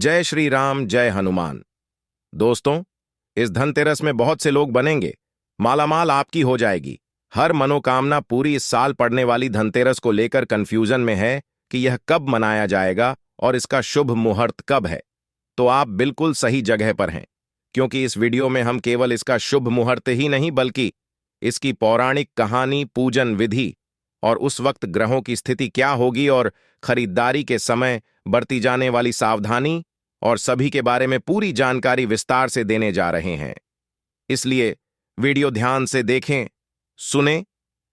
जय श्री राम, जय हनुमान। दोस्तों, इस धनतेरस में बहुत से लोग बनेंगे, मालामाल आपकी हो जाएगी। हर मनोकामना पूरी इस साल पड़ने वाली धनतेरस को लेकर कंफ्यूजन में है कि यह कब मनाया जाएगा और इसका शुभ मुहूर्त कब है। तो आप बिल्कुल सही जगह पर हैं, क्योंकि इस वीडियो में हम केवल इसका शुभ मुहूर्त ही नहीं बल्कि इसकी पौराणिक कहानी, पूजन विधि और उस वक्त ग्रहों की स्थिति क्या होगी और खरीदारी के समय बरती जाने वाली सावधानी और सभी के बारे में पूरी जानकारी विस्तार से देने जा रहे हैं। इसलिए वीडियो ध्यान से देखें, सुने।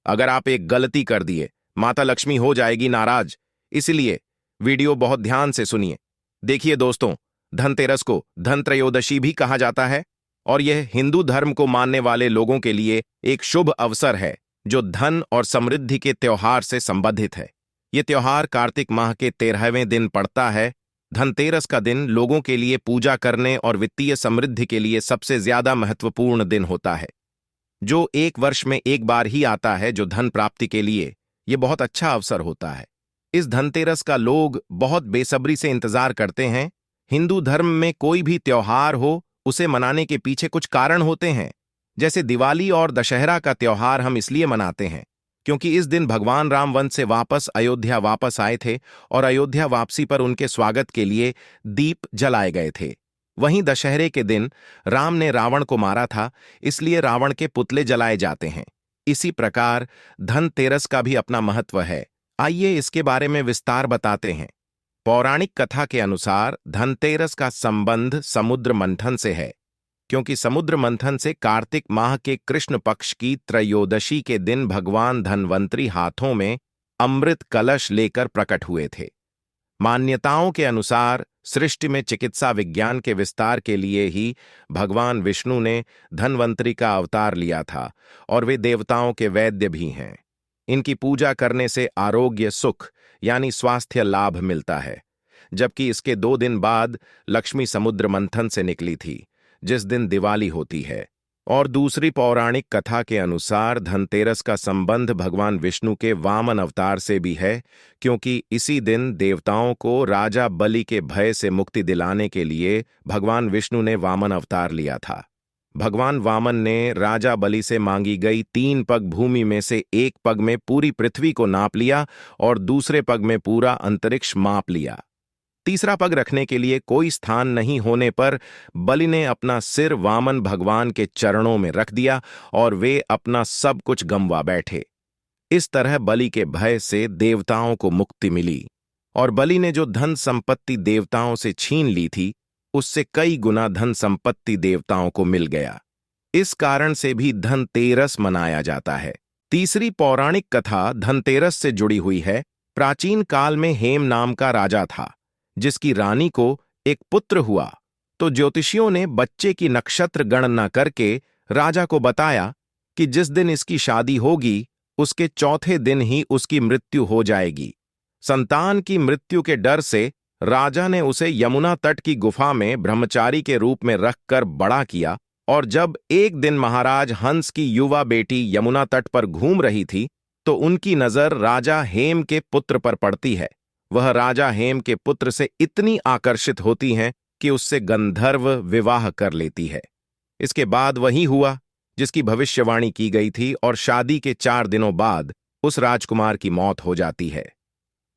अगर आप एक गलती कर दिए, माता लक्ष्मी हो जाएगी नाराज, इसलिए वीडियो बहुत ध्यान से सुनिए। देखिए दोस्तों, धनतेरस को धनत्रयोदशी भी कहा जाता है और यह हिंदू धर्म को मानने वाले लोगों के लिए एक शुभ अवसर है जो धन और समृद्धि के त्योहार से संबंधित है। यह त्योहार कार्तिक माह के 13वें दिन पड़ता है। धनतेरस का दिन लोगों के लिए पूजा करने और वित्तीय समृद्धि के लिए सबसे ज्यादा महत्वपूर्ण दिन होता है, जो एक वर्ष में एक बार ही आता है। जो धन प्राप्ति के लिए यह बहुत अच्छा अवसर होता है। इस धनतेरस का लोग बहुत बेसब्री से इंतजार करते हैं। हिंदू धर्म में कोई भी त्योहार हो, उसे मनाने के पीछे कुछ कारण होते हैं। जैसे दिवाली और दशहरा का त्योहार हम इसलिए मनाते हैं क्योंकि इस दिन भगवान राम वन से वापस अयोध्या वापस आए थे और अयोध्या वापसी पर उनके स्वागत के लिए दीप जलाए गए थे। वहीं दशहरे के दिन राम ने रावण को मारा था, इसलिए रावण के पुतले जलाए जाते हैं। इसी प्रकार धनतेरस का भी अपना महत्व है। आइए इसके बारे में विस्तार बताते हैं। पौराणिक कथा के अनुसार धनतेरस का संबंध समुद्र मंथन से है, क्योंकि समुद्र मंथन से कार्तिक माह के कृष्ण पक्ष की त्रयोदशी के दिन भगवान धन्वंतरी हाथों में अमृत कलश लेकर प्रकट हुए थे। मान्यताओं के अनुसार सृष्टि में चिकित्सा विज्ञान के विस्तार के लिए ही भगवान विष्णु ने धन्वंतरी का अवतार लिया था और वे देवताओं के वैद्य भी हैं। इनकी पूजा करने से आरोग्य, सुख यानी स्वास्थ्य लाभ मिलता है। जबकि इसके 2 दिन बाद लक्ष्मी समुद्र मंथन से निकली थी, जिस दिन दिवाली होती है। और दूसरी पौराणिक कथा के अनुसार धनतेरस का संबंध भगवान विष्णु के वामन अवतार से भी है, क्योंकि इसी दिन देवताओं को राजा बलि के भय से मुक्ति दिलाने के लिए भगवान विष्णु ने वामन अवतार लिया था। भगवान वामन ने राजा बलि से मांगी गई 3 पग भूमि में से एक पग में पूरी पृथ्वी को नाप लिया और दूसरे पग में पूरा अंतरिक्ष माप लिया। तीसरा पग रखने के लिए कोई स्थान नहीं होने पर बलि ने अपना सिर वामन भगवान के चरणों में रख दिया और वे अपना सब कुछ गंवा बैठे। इस तरह बलि के भय से देवताओं को मुक्ति मिली और बलि ने जो धन संपत्ति देवताओं से छीन ली थी, उससे कई गुना धन संपत्ति देवताओं को मिल गया। इस कारण से भी धनतेरस मनाया जाता है। तीसरी पौराणिक कथा धनतेरस से जुड़ी हुई है। प्राचीन काल में हेम नाम का राजा था, जिसकी रानी को एक पुत्र हुआ, तो ज्योतिषियों ने बच्चे की नक्षत्र गणना करके राजा को बताया कि जिस दिन इसकी शादी होगी उसके चौथे दिन ही उसकी मृत्यु हो जाएगी। संतान की मृत्यु के डर से राजा ने उसे यमुना तट की गुफा में ब्रह्मचारी के रूप में रखकर बड़ा किया और जब एक दिन महाराज हंस की युवा बेटी यमुना तट पर घूम रही थी तो उनकी नजर राजा हेम के पुत्र पर पड़ती है। वह राजा हेम के पुत्र से इतनी आकर्षित होती हैं कि उससे गंधर्व विवाह कर लेती है। इसके बाद वही हुआ जिसकी भविष्यवाणी की गई थी और शादी के 4 दिनों बाद उस राजकुमार की मौत हो जाती है।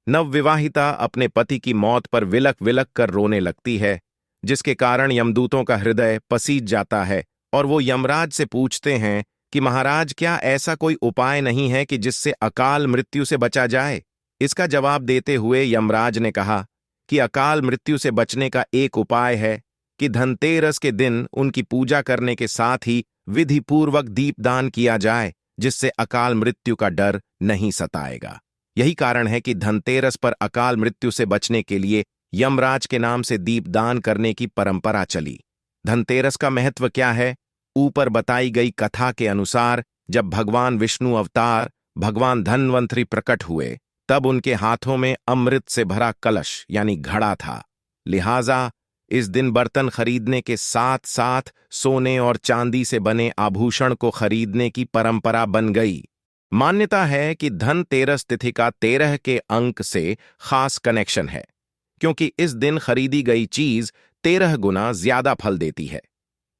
नवविवाहिता अपने पति की मौत पर विलक विलक कर रोने लगती है, जिसके कारण यमदूतों का हृदय पसीज जाता है और वो यमराज से पूछते हैं कि महाराज, क्या ऐसा कोई उपाय नहीं है कि जिससे अकाल मृत्यु से बचा जाए? इसका जवाब देते हुए यमराज ने कहा कि अकाल मृत्यु से बचने का एक उपाय है कि धनतेरस के दिन उनकी पूजा करने के साथ ही विधि पूर्वक दीपदान किया जाए, जिससे अकाल मृत्यु का डर नहीं सताएगा। यही कारण है कि धनतेरस पर अकाल मृत्यु से बचने के लिए यमराज के नाम से दीपदान करने की परंपरा चली। धनतेरस का महत्व क्या है? ऊपर बताई गई कथा के अनुसार जब भगवान विष्णु अवतार भगवान धन्वंतरी प्रकट हुए, तब उनके हाथों में अमृत से भरा कलश यानी घड़ा था। लिहाजा इस दिन बर्तन खरीदने के साथ साथ सोने और चांदी से बने आभूषण को खरीदने की परंपरा बन गई। मान्यता है कि धनतेरस तिथि का 13 के अंक से खास कनेक्शन है, क्योंकि इस दिन खरीदी गई चीज 13 गुना ज्यादा फल देती है।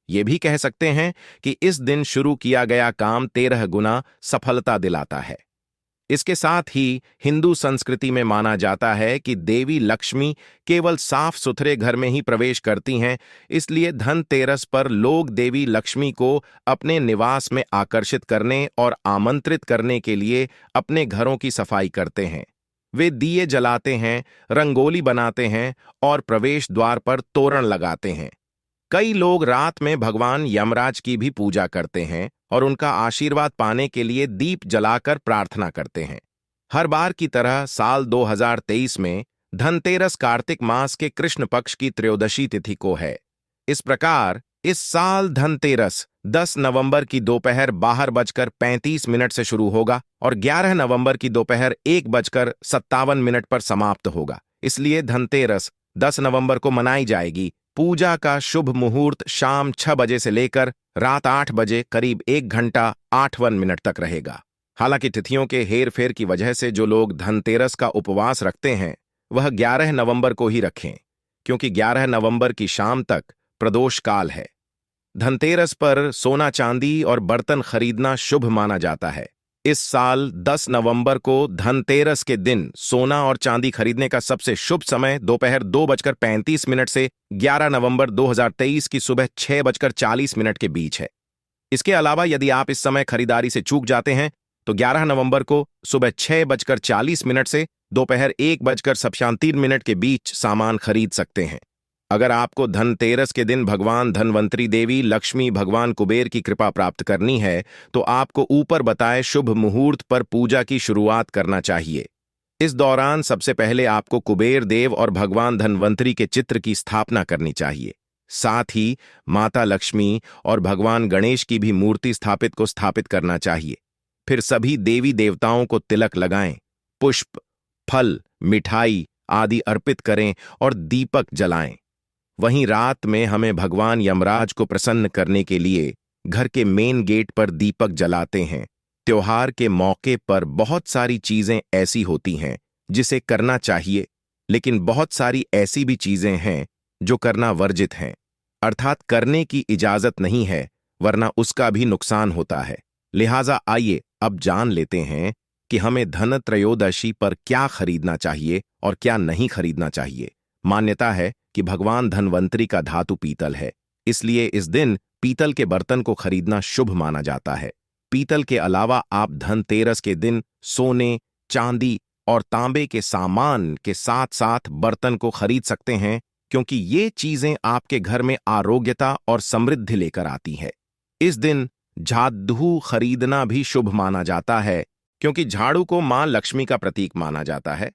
ये भी कह सकते हैं कि इस दिन शुरू किया गया काम 13 गुना सफलता दिलाता है। इसके साथ ही हिंदू संस्कृति में माना जाता है कि देवी लक्ष्मी केवल साफ सुथरे घर में ही प्रवेश करती हैं, इसलिए धनतेरस पर लोग देवी लक्ष्मी को अपने निवास में आकर्षित करने और आमंत्रित करने के लिए अपने घरों की सफाई करते हैं। वे दिए जलाते हैं, रंगोली बनाते हैं और प्रवेश द्वार पर तोरण लगाते हैं। कई लोग रात में भगवान यमराज की भी पूजा करते हैं और उनका आशीर्वाद पाने के लिए दीप जलाकर प्रार्थना करते हैं। हर बार की तरह साल 2023 में धनतेरस कार्तिक मास के कृष्ण पक्ष की त्रयोदशी तिथि को है। इस प्रकार इस साल धनतेरस 10 नवंबर की दोपहर 12:35 से शुरू होगा और 11 नवंबर की दोपहर 1:57 पर समाप्त होगा। इसलिए धनतेरस 10 नवंबर को मनाई जाएगी। पूजा का शुभ मुहूर्त शाम 6 बजे से लेकर रात 8 बजे करीब 1 घंटा 58 तक रहेगा। हालांकि तिथियों के हेर फेर की वजह से जो लोग धनतेरस का उपवास रखते हैं वह 11 नवंबर को ही रखें, क्योंकि 11 नवंबर की शाम तक प्रदोष काल है। धनतेरस पर सोना चांदी और बर्तन खरीदना शुभ माना जाता है। इस साल 10 नवंबर को धनतेरस के दिन सोना और चांदी खरीदने का सबसे शुभ समय दोपहर 2:35 से 11 नवंबर 2023 की सुबह 6:40 के बीच है। इसके अलावा यदि आप इस समय खरीदारी से चूक जाते हैं तो 11 नवंबर को सुबह 6:40 से दोपहर 1:37 के बीच सामान खरीद सकते हैं। अगर आपको धनतेरस के दिन भगवान धनवंतरी देवी लक्ष्मी भगवान कुबेर की कृपा प्राप्त करनी है तो आपको ऊपर बताए शुभ मुहूर्त पर पूजा की शुरुआत करना चाहिए। इस दौरान सबसे पहले आपको कुबेर देव और भगवान धनवंतरी के चित्र की स्थापना करनी चाहिए। साथ ही माता लक्ष्मी और भगवान गणेश की भी मूर्ति स्थापित करना चाहिए। फिर सभी देवी देवताओं को तिलक लगाएं, पुष्प, फल, मिठाई आदि अर्पित करें और दीपक जलाएं। वहीं रात में हमें भगवान यमराज को प्रसन्न करने के लिए घर के मेन गेट पर दीपक जलाते हैं। त्योहार के मौके पर बहुत सारी चीजें ऐसी होती हैं जिसे करना चाहिए, लेकिन बहुत सारी ऐसी भी चीजें हैं जो करना वर्जित हैं, अर्थात करने की इजाजत नहीं है, वरना उसका भी नुकसान होता है। लिहाजा आइए अब जान लेते हैं कि हमें धन त्रयोदशी पर क्या खरीदना चाहिए और क्या नहीं खरीदना चाहिए। मान्यता है कि भगवान धनवंतरी का धातु पीतल है, इसलिए इस दिन पीतल के बर्तन को खरीदना शुभ माना जाता है। पीतल के अलावा आप धनतेरस के दिन सोने, चांदी और तांबे के सामान के साथ साथ बर्तन को खरीद सकते हैं, क्योंकि ये चीजें आपके घर में आरोग्यता और समृद्धि लेकर आती है। इस दिन झाड़ू खरीदना भी शुभ माना जाता है, क्योंकि झाड़ू को मां लक्ष्मी का प्रतीक माना जाता है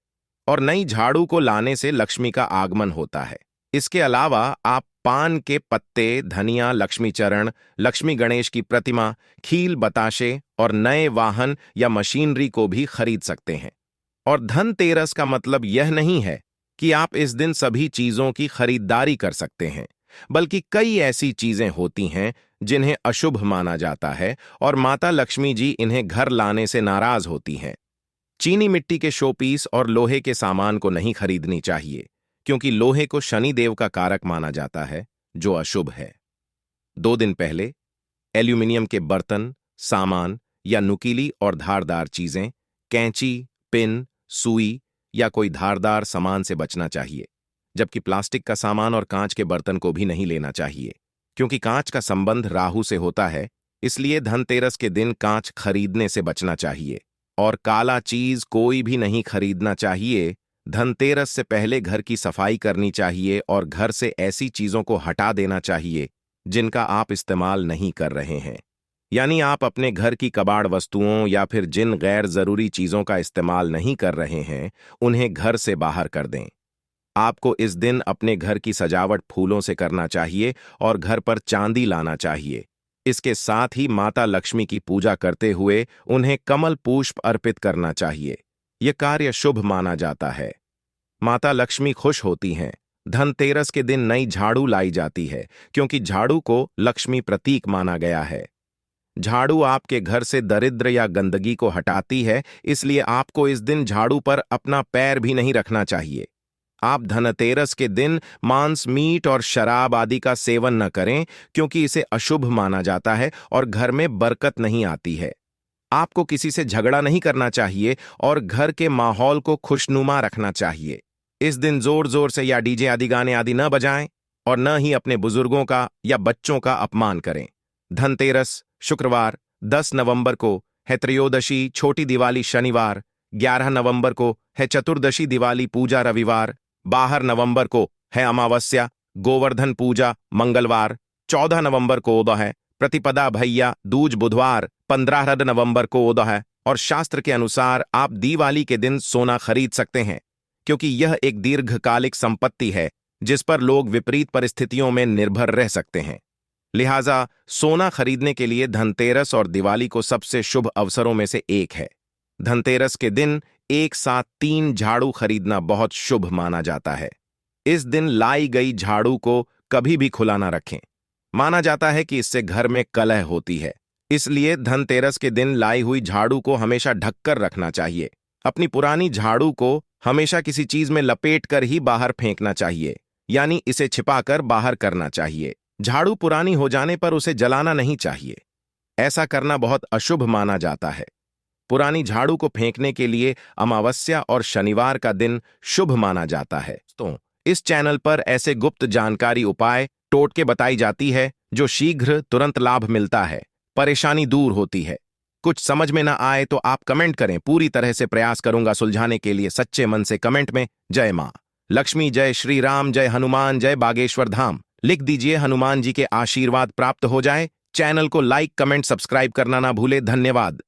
और नई झाड़ू को लाने से लक्ष्मी का आगमन होता है। इसके अलावा आप पान के पत्ते, धनिया, लक्ष्मी चरण, लक्ष्मी गणेश की प्रतिमा, खील बताशे और नए वाहन या मशीनरी को भी खरीद सकते हैं। और धनतेरस का मतलब यह नहीं है कि आप इस दिन सभी चीजों की खरीदारी कर सकते हैं, बल्कि कई ऐसी चीजें होती हैं जिन्हें अशुभ माना जाता है और माता लक्ष्मी जी इन्हें घर लाने से नाराज होती हैं। चीनी मिट्टी के शोपीस और लोहे के सामान को नहीं खरीदनी चाहिए, क्योंकि लोहे को शनि देव का कारक माना जाता है, जो अशुभ है। 2 दिन पहले एल्यूमिनियम के बर्तन, सामान या नुकीली और धारदार चीजें, कैंची, पिन, सुई या कोई धारदार सामान से बचना चाहिए, जबकि प्लास्टिक का सामान और कांच के बर्तन को भी नहीं लेना चाहिए, क्योंकि कांच का संबंध राहु से होता है। इसलिए धनतेरस के दिन कांच खरीदने से बचना चाहिए और काला चीज कोई भी नहीं खरीदना चाहिए। धनतेरस से पहले घर की सफाई करनी चाहिए और घर से ऐसी चीजों को हटा देना चाहिए जिनका आप इस्तेमाल नहीं कर रहे हैं। यानी आप अपने घर की कबाड़ वस्तुओं या फिर जिन गैर जरूरी चीजों का इस्तेमाल नहीं कर रहे हैं उन्हें घर से बाहर कर दें। आपको इस दिन अपने घर की सजावट फूलों से करना चाहिए और घर पर चांदी लाना चाहिए। इसके साथ ही माता लक्ष्मी की पूजा करते हुए उन्हें कमल पुष्प अर्पित करना चाहिए। यह कार्य शुभ माना जाता है। माता लक्ष्मी खुश होती हैं। धनतेरस के दिन नई झाड़ू लाई जाती है, क्योंकि झाड़ू को लक्ष्मी प्रतीक माना गया है। झाड़ू आपके घर से दरिद्र या गंदगी को हटाती है, इसलिए आपको इस दिन झाड़ू पर अपना पैर भी नहीं रखना चाहिए। आप धनतेरस के दिन मांस, मीट और शराब आदि का सेवन न करें, क्योंकि इसे अशुभ माना जाता है और घर में बरकत नहीं आती है। आपको किसी से झगड़ा नहीं करना चाहिए और घर के माहौल को खुशनुमा रखना चाहिए। इस दिन जोर जोर से या डीजे आदि गाने आदि न बजाएं और न ही अपने बुजुर्गों का या बच्चों का अपमान करें। धनतेरस शुक्रवार 10 नवंबर को है, त्रयोदशी छोटी दिवाली शनिवार, 11 नवंबर को है चतुर्दशी दिवाली पूजा रविवार, 12 नवंबर को है अमावस्या गोवर्धन पूजा मंगलवार, 14 नवंबर को उदय है प्रतिपदा भैया दूज बुधवार, 15 नवंबर को उदय है और शास्त्र के अनुसार आप दिवाली के दिन सोना खरीद सकते हैं, क्योंकि यह एक दीर्घकालिक संपत्ति है जिस पर लोग विपरीत परिस्थितियों में निर्भर रह सकते हैं। लिहाजा सोना खरीदने के लिए धनतेरस और दिवाली को सबसे शुभ अवसरों में से एक है। धनतेरस के दिन एक साथ 3 झाड़ू खरीदना बहुत शुभ माना जाता है। इस दिन लाई गई झाड़ू को कभी भी खुला ना रखें। माना जाता है कि इससे घर में कलह होती है, इसलिए धनतेरस के दिन लाई हुई झाड़ू को हमेशा ढककर रखना चाहिए। अपनी पुरानी झाड़ू को हमेशा किसी चीज में लपेट कर ही बाहर फेंकना चाहिए, यानी इसे छिपाकर बाहर करना चाहिए। झाड़ू पुरानी हो जाने पर उसे जलाना नहीं चाहिए, ऐसा करना बहुत अशुभ माना जाता है। पुरानी झाड़ू को फेंकने के लिए अमावस्या और शनिवार का दिन शुभ माना जाता है। तो इस चैनल पर ऐसे गुप्त जानकारी, उपाय, टोटके बताई जाती है जो शीघ्र तुरंत लाभ मिलता है, परेशानी दूर होती है। कुछ समझ में ना आए तो आप कमेंट करें, पूरी तरह से प्रयास करूंगा सुलझाने के लिए। सच्चे मन से कमेंट में जय मां लक्ष्मी, जय श्री राम, जय हनुमान, जय बागेश्वर धाम लिख दीजिए। हनुमान जी के आशीर्वाद प्राप्त हो जाए। चैनल को लाइक, कमेंट, सब्सक्राइब करना ना भूले। धन्यवाद।